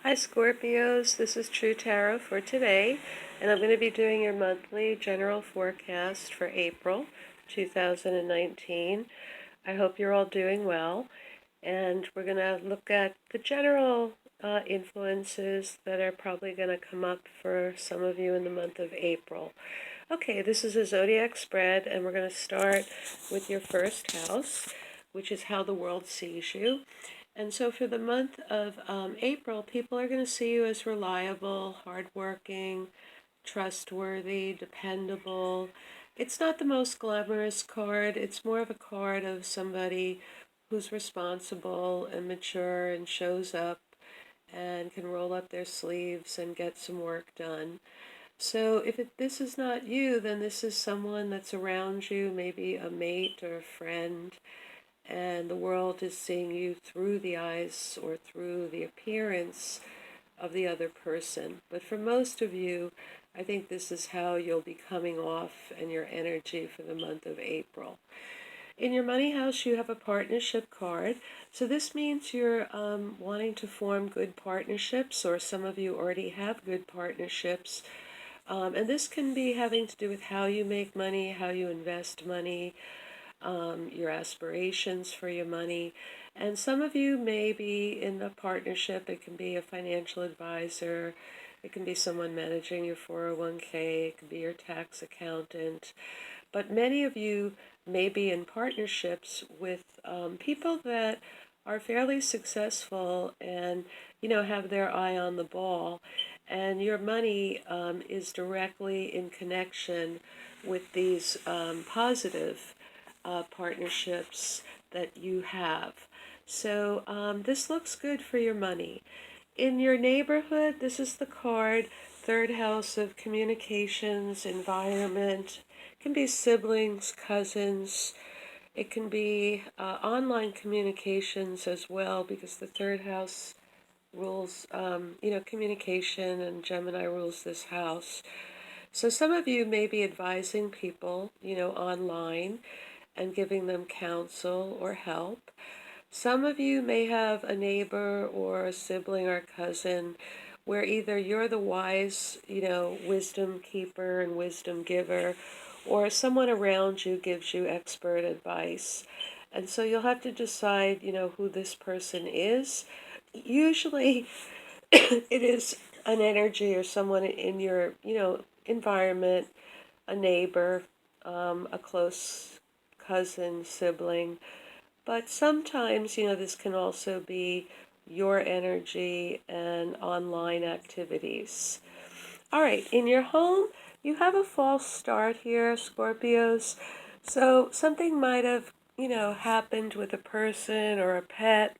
Hi Scorpios, this is True Tarot for today, and I'm going to be doing your monthly general forecast for April 2019. I hope you're all doing well, and we're going to look at the general influences that are probably going to come up for some of you in the month of April. Okay, this is a zodiac spread, and we're going to start with your first house, which is how the world sees you. And so for the month of April, people are going to see you as reliable, hardworking, trustworthy, dependable. It's not the most glamorous card. It's more of a card of somebody who's responsible and mature and shows up and can roll up their sleeves and get some work done. So if this is not you, then this is someone that's around you, maybe a mate or a friend, and the world is seeing you through the eyes or through the appearance of the other person. But for most of you, I think this is how you'll be coming off and your energy for the month of April. In your money house, you have a partnership card. So this means you're wanting to form good partnerships, or some of you already have good partnerships. And this can be having to do with how you make money, how you invest money, your aspirations for your money. And some of you may be in a partnership. It can be a financial advisor. It can be someone managing your 401k. It can be your tax accountant. But many of you may be in partnerships with people that are fairly successful and, have their eye on the ball. And your money is directly in connection with these positive partnerships that you have. So this looks good for your money. In your neighborhood, this is the card, third house of communications, environment. It can be siblings, cousins. It can be online communications as well, because the third house rules, communication, and Gemini rules this house. So some of you may be advising people, online, and giving them counsel or help. Some of you may have a neighbor or a sibling or cousin where either you're the wise, wisdom keeper and wisdom giver, or someone around you gives you expert advice. And so you'll have to decide, who this person is. Usually it is an energy or someone in your, environment, a neighbor, a close cousin, sibling. But sometimes, this can also be your energy and online activities. All right, in your home, you have a false start here, Scorpios. So something might have, happened with a person or a pet,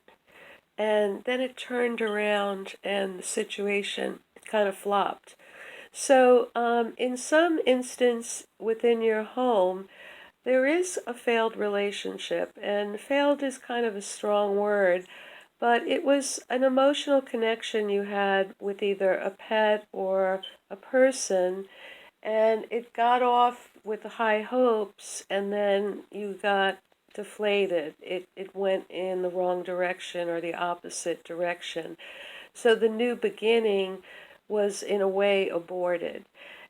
and then it turned around and the situation kind of flopped. So in some instance within your home, there is a failed relationship, and failed is kind of a strong word, but it was an emotional connection you had with either a pet or a person, and it got off with high hopes, and then you got deflated. It went in the wrong direction or the opposite direction. So the new beginning was in a way aborted.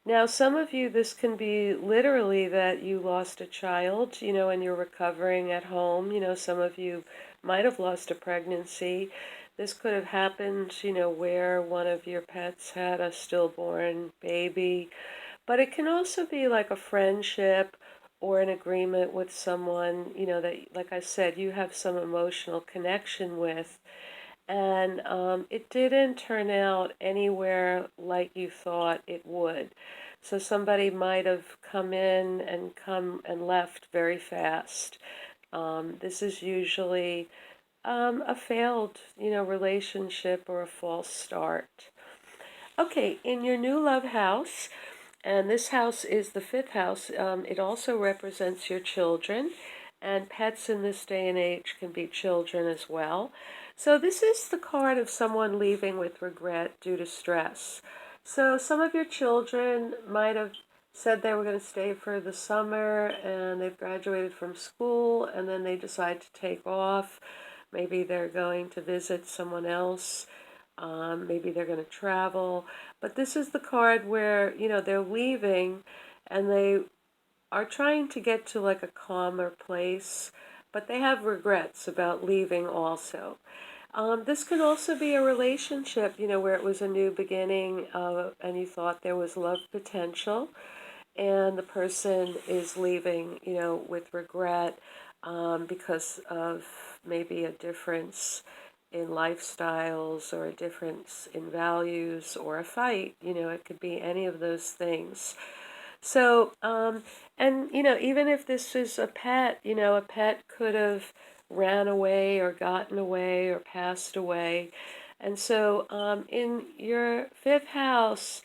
Now, some of you, this can be literally that you lost a child, and you're recovering at home. Some of you might have lost a pregnancy. This could have happened, where one of your pets had a stillborn baby. But it can also be like a friendship or an agreement with someone, that, like I said, you have some emotional connection with. And it didn't turn out anywhere like you thought it would. So somebody might have come in and come and left very fast. This is usually a failed, relationship or a false start. Okay, in your new love house, and this house is the fifth house, it also represents your children, and pets in this day and age can be children as well. So this is the card of someone leaving with regret due to stress. So some of your children might have said they were going to stay for the summer, and they've graduated from school, and then they decide to take off. Maybe they're going to visit someone else, Maybe they're going to travel. But this is the card where, they're leaving and they are trying to get to like a calmer place, but they have regrets about leaving also. This can also be a relationship, where it was a new beginning and you thought there was love potential, and the person is leaving, with regret because of maybe a difference in lifestyles or a difference in values or a fight. It could be any of those things. So, and even if this is a pet, a pet could have ran away or gotten away or passed away. And so, in your fifth house,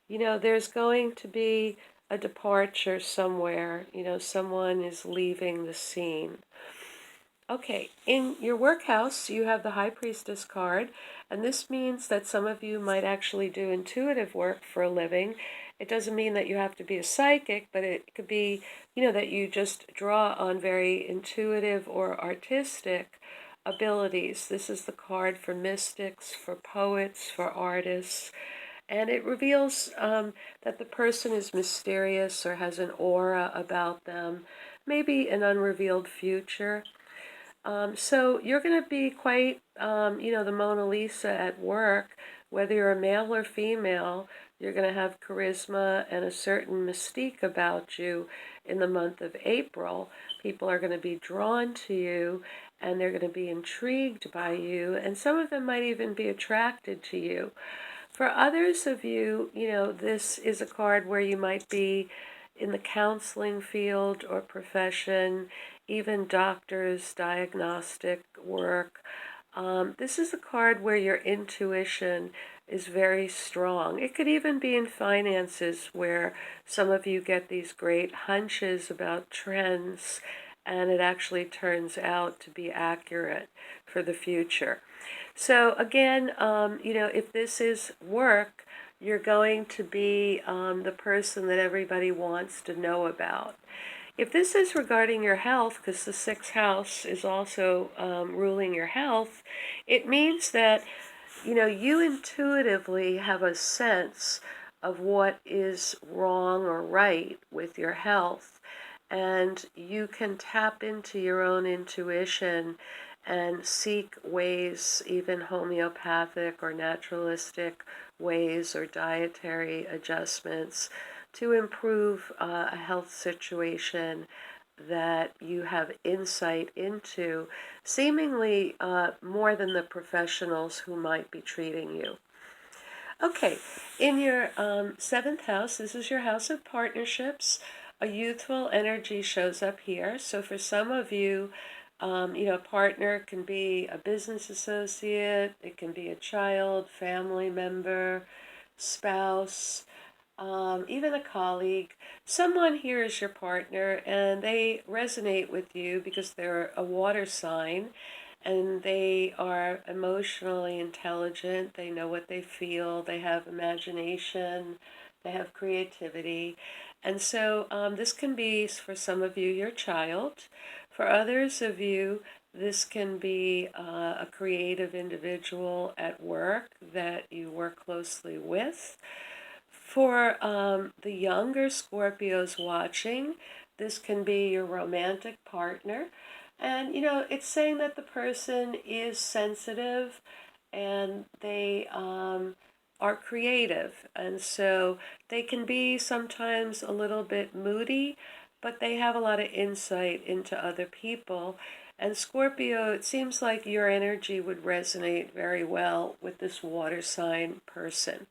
there's going to be a departure somewhere. Someone is leaving the scene. Okay, in your work house, you have the High Priestess card, and this means that some of you might actually do intuitive work for a living. It doesn't mean that you have to be a psychic, but it could be, that you just draw on very intuitive or artistic abilities. This is the card for mystics, for poets, for artists, and it reveals that the person is mysterious or has an aura about them, maybe an unrevealed future. So you're going to be quite, the Mona Lisa at work, whether you're a male or female. You're going to have charisma and a certain mystique about you in the month of April. People are going to be drawn to you and they're going to be intrigued by you, and some of them might even be attracted to you. For others of you, this is a card where you might be in the counseling field or profession, even doctors, diagnostic work. This is a card where your intuition is very strong. It could even be in finances where some of you get these great hunches about trends and it actually turns out to be accurate for the future. So again, if this is work, you're going to be the person that everybody wants to know about. If this is regarding your health, because the sixth house is also ruling your health, it means that, you intuitively have a sense of what is wrong or right with your health. And you can tap into your own intuition and seek ways, even homeopathic or naturalistic ways or dietary adjustments, to improve a health situation that you have insight into, seemingly more than the professionals who might be treating you. Okay, in your seventh house, this is your house of partnerships. A youthful energy shows up here. So for some of you, a partner can be a business associate, it can be a child, family member, spouse, even a colleague. Someone here is your partner and they resonate with you because they're a water sign and they are emotionally intelligent. They know what they feel, they have imagination, they have creativity. And so this can be, for some of you, your child. For others of you, this can be a creative individual at work that you work closely with. For the younger Scorpios watching, this can be your romantic partner. And, it's saying that the person is sensitive and they are creative. And so they can be sometimes a little bit moody, but they have a lot of insight into other people. And Scorpio, it seems like your energy would resonate very well with this water sign person.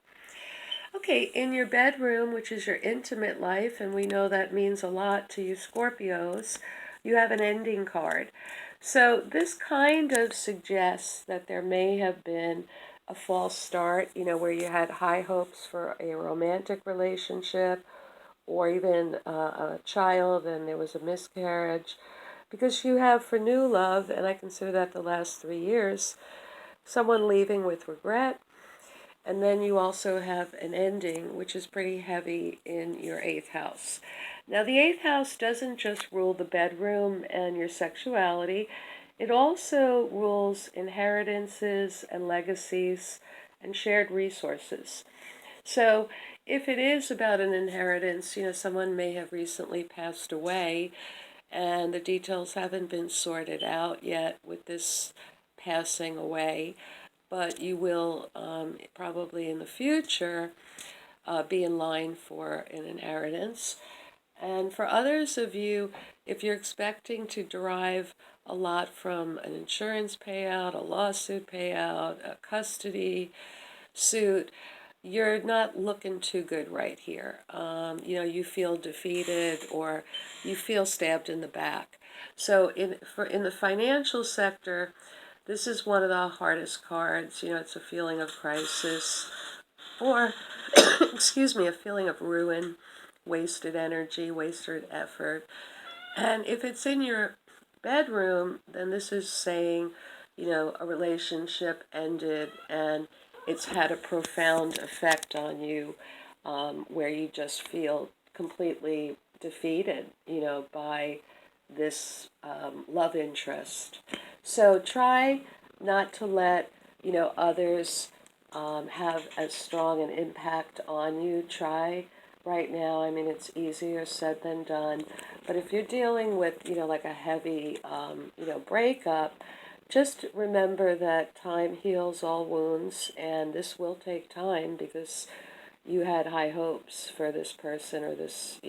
Okay, in your bedroom, which is your intimate life, and we know that means a lot to you Scorpios, you have an ending card. So this kind of suggests that there may have been a false start, where you had high hopes for a romantic relationship or even a child and there was a miscarriage. Because you have for new love, and I consider that the last 3 years, someone leaving with regret. And then you also have an ending, which is pretty heavy in your eighth house. Now, the eighth house doesn't just rule the bedroom and your sexuality. It also rules inheritances and legacies and shared resources. So if it is about an inheritance, someone may have recently passed away and the details haven't been sorted out yet with this passing away, but you will probably in the future be in line for an inheritance. And for others of you, if you're expecting to derive a lot from an insurance payout, a lawsuit payout, a custody suit, you're not looking too good right here. You feel defeated or you feel stabbed in the back. So in the financial sector, this is one of the hardest cards. It's a feeling of crisis or, excuse me, a feeling of ruin, wasted energy, wasted effort. And if it's in your bedroom, then this is saying, a relationship ended and it's had a profound effect on you, where you just feel completely defeated, by this love interest. So try not to let, others have as strong an impact on you. Try right now, I mean, it's easier said than done. But if you're dealing with, like a heavy, breakup, just remember that time heals all wounds, and this will take time because you had high hopes for this person or this,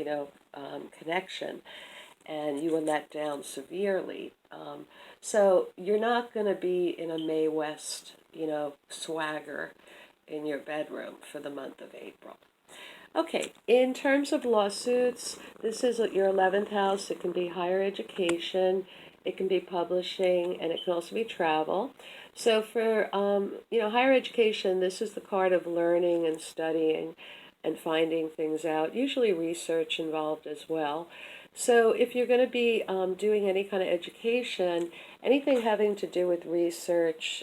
connection, and you were let down severely. So you're not going to be in a Mae West, swagger in your bedroom for the month of April. Okay, in terms of lawsuits, this is your 11th house. It can be higher education, it can be publishing, and it can also be travel. So for, higher education, this is the card of learning and studying and finding things out, usually research involved as well. So if you're going to be doing any kind of education, anything having to do with research,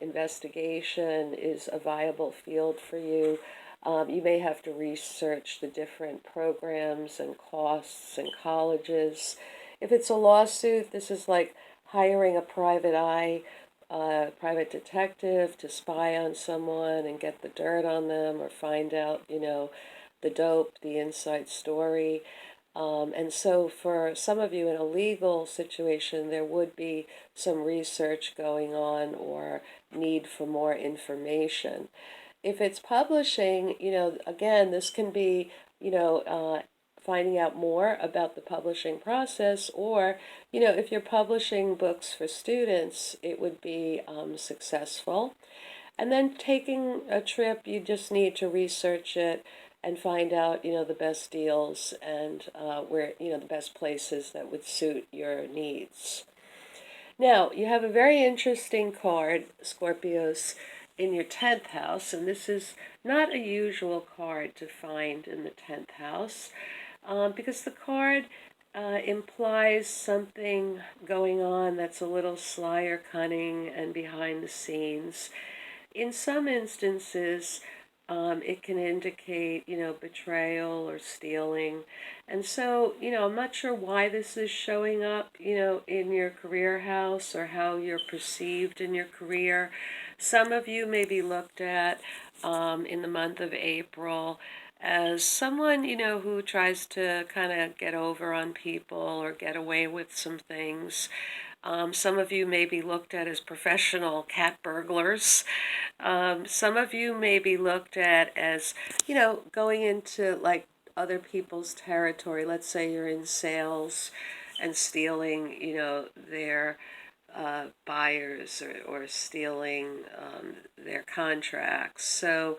investigation is a viable field for you. You may have to research the different programs and costs and colleges. If it's a lawsuit, this is like hiring a private eye, private detective to spy on someone and get the dirt on them or find out, the dope, the inside story. And so for some of you in a legal situation, there would be some research going on or need for more information. If it's publishing, again, this can be, finding out more about the publishing process, or, if you're publishing books for students, it would be successful. And then taking a trip, you just need to research it and find out, the best deals and where, the best places that would suit your needs. Now, you have a very interesting card, Scorpios, in your 10th house, and this is not a usual card to find in the 10th house because the card implies something going on that's a little sly or cunning and behind the scenes. In some instances, it can indicate, betrayal or stealing. And so, I'm not sure why this is showing up, in your career house or how you're perceived in your career. Some of you may be looked at in the month of April as someone, who tries to kind of get over on people or get away with some things. Some of you may be looked at as professional cat burglars. Some of you may be looked at as, going into like other people's territory. Let's say you're in sales and stealing, their buyers or stealing their contracts. So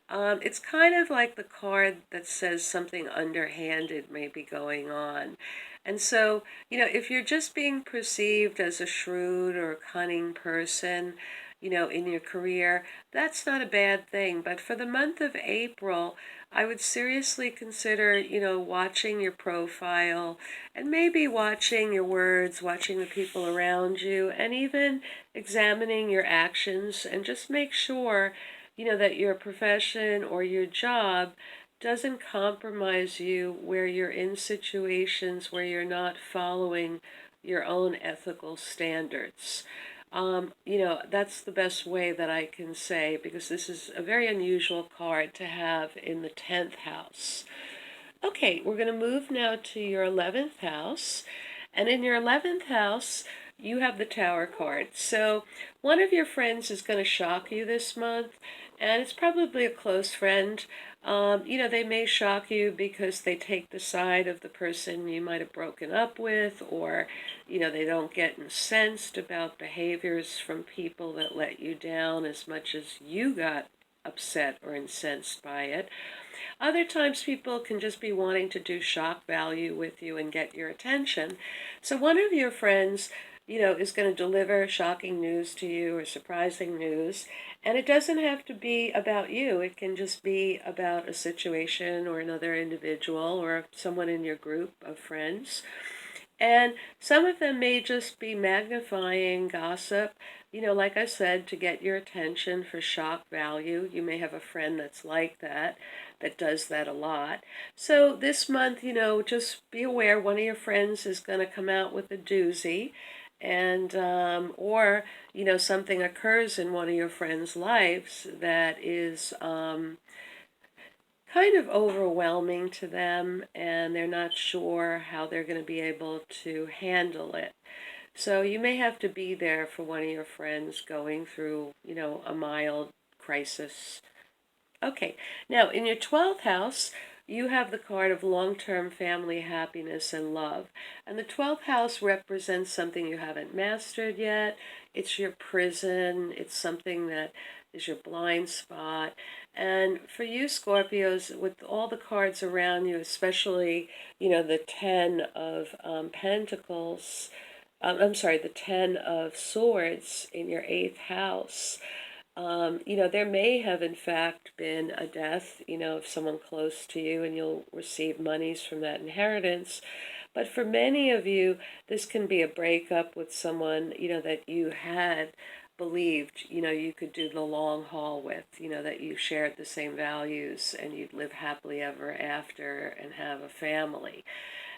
it's kind of like the card that says something underhanded may be going on. And so, if you're just being perceived as a shrewd or cunning person, in your career, that's not a bad thing. But for the month of April, I would seriously consider, watching your profile and maybe watching your words, watching the people around you, and even examining your actions and just make sure, that your profession or your job doesn't compromise you where you're in situations where you're not following your own ethical standards. That's the best way that I can say, because this is a very unusual card to have in the 10th house. Okay, we're going to move now to your 11th house. And in your 11th house, you have the Tower card. So one of your friends is going to shock you this month, and it's probably a close friend. They may shock you because they take the side of the person you might have broken up with, or, they don't get incensed about behaviors from people that let you down as much as you got upset or incensed by it. Other times people can just be wanting to do shock value with you and get your attention. So one of your friends, is going to deliver shocking news to you or surprising news. And it doesn't have to be about you. It can just be about a situation or another individual or someone in your group of friends. And some of them may just be magnifying gossip, like I said, to get your attention for shock value. You may have a friend that's like that, that does that a lot. So this month, just be aware one of your friends is going to come out with a doozy, and or something occurs in one of your friends' lives that is kind of overwhelming to them, and they're not sure how they're going to be able to handle it. So you may have to be there for one of your friends going through, a mild crisis. Okay, now in your 12th house, you have the card of long-term family happiness and love. And the 12th house represents something you haven't mastered yet. It's your prison. It's something that is your blind spot. And for you, Scorpios, with all the cards around you, especially, the 10 of Pentacles, the 10 of Swords in your 8th house, there may have in fact been a death, of someone close to you, and you'll receive monies from that inheritance. But for many of you, this can be a breakup with someone, that you had believed, you could do the long haul with, that you shared the same values and you'd live happily ever after and have a family.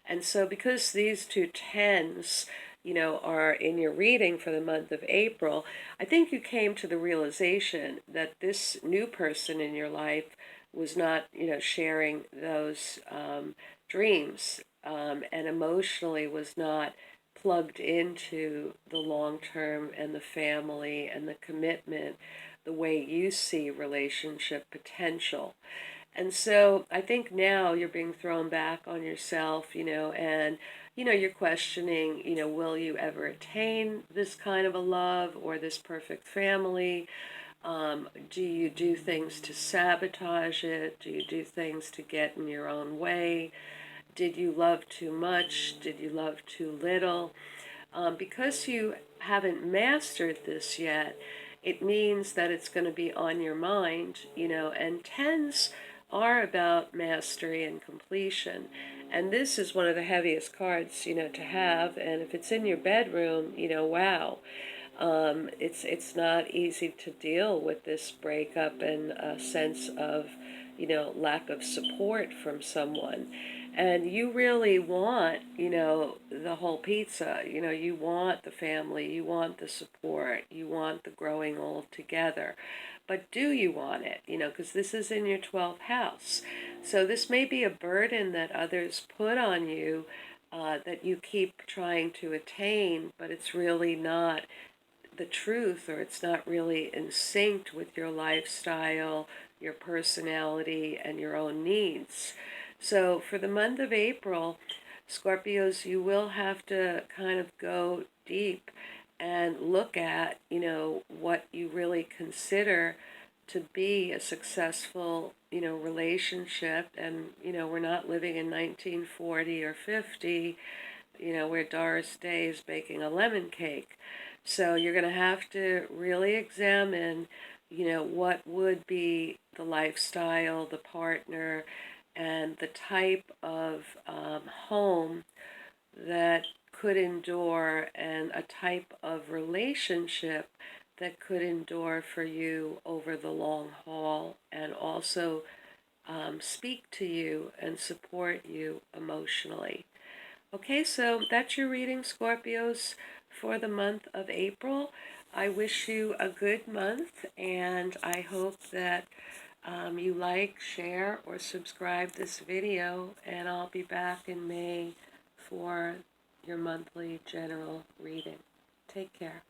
And so because these two tens, are in your reading for the month of April, I think you came to the realization that this new person in your life was not, sharing those dreams, and emotionally was not plugged into the long term and the family and the commitment the way you see relationship potential. And so I think now you're being thrown back on yourself, and, you're questioning, will you ever attain this kind of a love or this perfect family? Do you do things to sabotage it? Do you do things to get in your own way? Did you love too much? Did you love too little? Because you haven't mastered this yet, it means that it's going to be on your mind, and tens are about mastery and completion. And this is one of the heaviest cards, to have. And if it's in your bedroom, wow. It's not easy to deal with this breakup and a sense of, lack of support from someone. And you really want, the whole pizza. You want the family, you want the support, you want the growing old together. But do you want it? Because this is in your 12th house. So this may be a burden that others put on you, that you keep trying to attain, but it's really not the truth, or it's not really in sync with your lifestyle, your personality, and your own needs. So for the month of April, Scorpios, you will have to kind of go deep and look at, what you really consider to be a successful, relationship. And, we're not living in 1940 or 50, where Doris Day is baking a lemon cake. So you're going to have to really examine, what would be the lifestyle, the partner, and the type of home that could endure, and a type of relationship that could endure for you over the long haul, and also speak to you and support you emotionally. Okay, so that's your reading, Scorpios, for the month of April. I wish you a good month, and I hope that you like, share, or subscribe this video, and I'll be back in May for your monthly general reading. Take care.